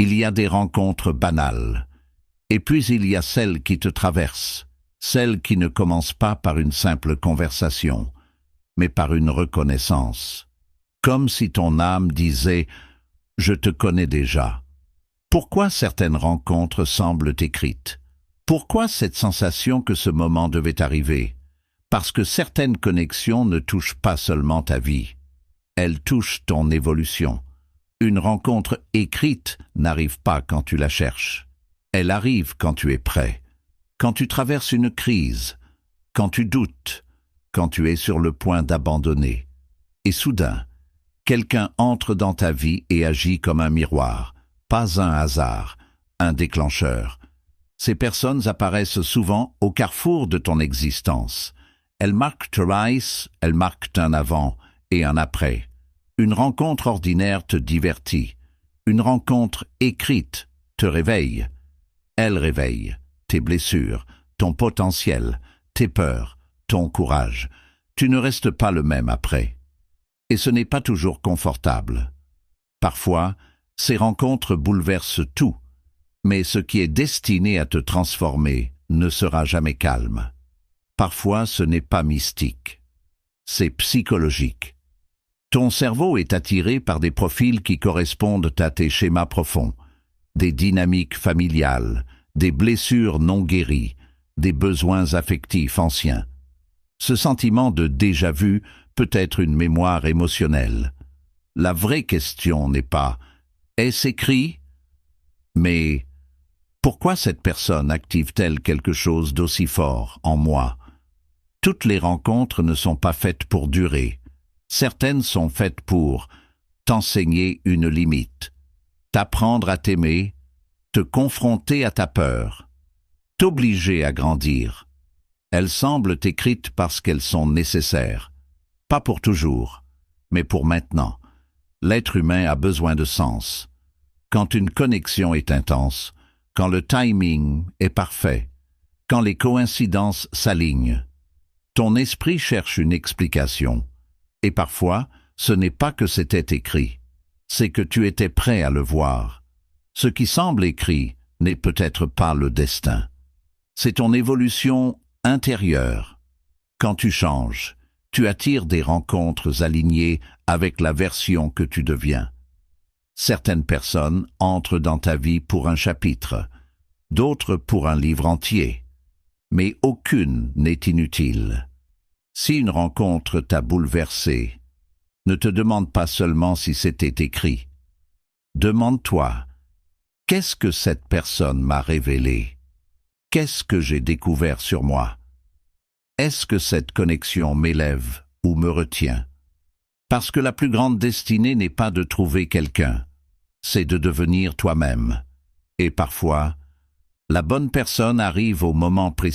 Il y a des rencontres banales. Et puis il y a celles qui te traversent, celles qui ne commencent pas par une simple conversation, mais par une reconnaissance. Comme si ton âme disait « Je te connais déjà ». Pourquoi certaines rencontres semblent écrites? Pourquoi cette sensation que ce moment devait arriver? Parce que certaines connexions ne touchent pas seulement ta vie, elles touchent ton évolution. Une rencontre écrite n'arrive pas quand tu la cherches. Elle arrive quand tu es prêt, quand tu traverses une crise, quand tu doutes, quand tu es sur le point d'abandonner. Et soudain, quelqu'un entre dans ta vie et agit comme un miroir, pas un hasard, un déclencheur. Ces personnes apparaissent souvent au carrefour de ton existence. Elles marquent ton rise, elles marquent un avant et un après. Une rencontre ordinaire te divertit. Une rencontre écrite te réveille. Elle réveille tes blessures, ton potentiel, tes peurs, ton courage. Tu ne restes pas le même après. Et ce n'est pas toujours confortable. Parfois, ces rencontres bouleversent tout, mais ce qui est destiné à te transformer ne sera jamais calme. Parfois, ce n'est pas mystique. C'est psychologique. Ton cerveau est attiré par des profils qui correspondent à tes schémas profonds, des dynamiques familiales, des blessures non guéries, des besoins affectifs anciens. Ce sentiment de déjà-vu peut être une mémoire émotionnelle. La vraie question n'est pas « est-ce écrit ?» mais « pourquoi cette personne active-t-elle quelque chose d'aussi fort en moi ?» Toutes les rencontres ne sont pas faites pour durer. Certaines sont faites pour t'enseigner une limite, t'apprendre à t'aimer, te confronter à ta peur, t'obliger à grandir. Elles semblent écrites parce qu'elles sont nécessaires. Pas pour toujours, mais pour maintenant. L'être humain a besoin de sens. Quand une connexion est intense, quand le timing est parfait, quand les coïncidences s'alignent, ton esprit cherche une explication. Et parfois, ce n'est pas que c'était écrit, c'est que tu étais prêt à le voir. Ce qui semble écrit n'est peut-être pas le destin. C'est ton évolution intérieure. Quand tu changes, tu attires des rencontres alignées avec la version que tu deviens. Certaines personnes entrent dans ta vie pour un chapitre, d'autres pour un livre entier. Mais aucune n'est inutile. Si une rencontre t'a bouleversé, ne te demande pas seulement si c'était écrit. Demande-toi, qu'est-ce que cette personne m'a révélé? Qu'est-ce que j'ai découvert sur moi? Est-ce que cette connexion m'élève ou me retient? Parce que la plus grande destinée n'est pas de trouver quelqu'un, c'est de devenir toi-même. Et parfois, la bonne personne arrive au moment précis.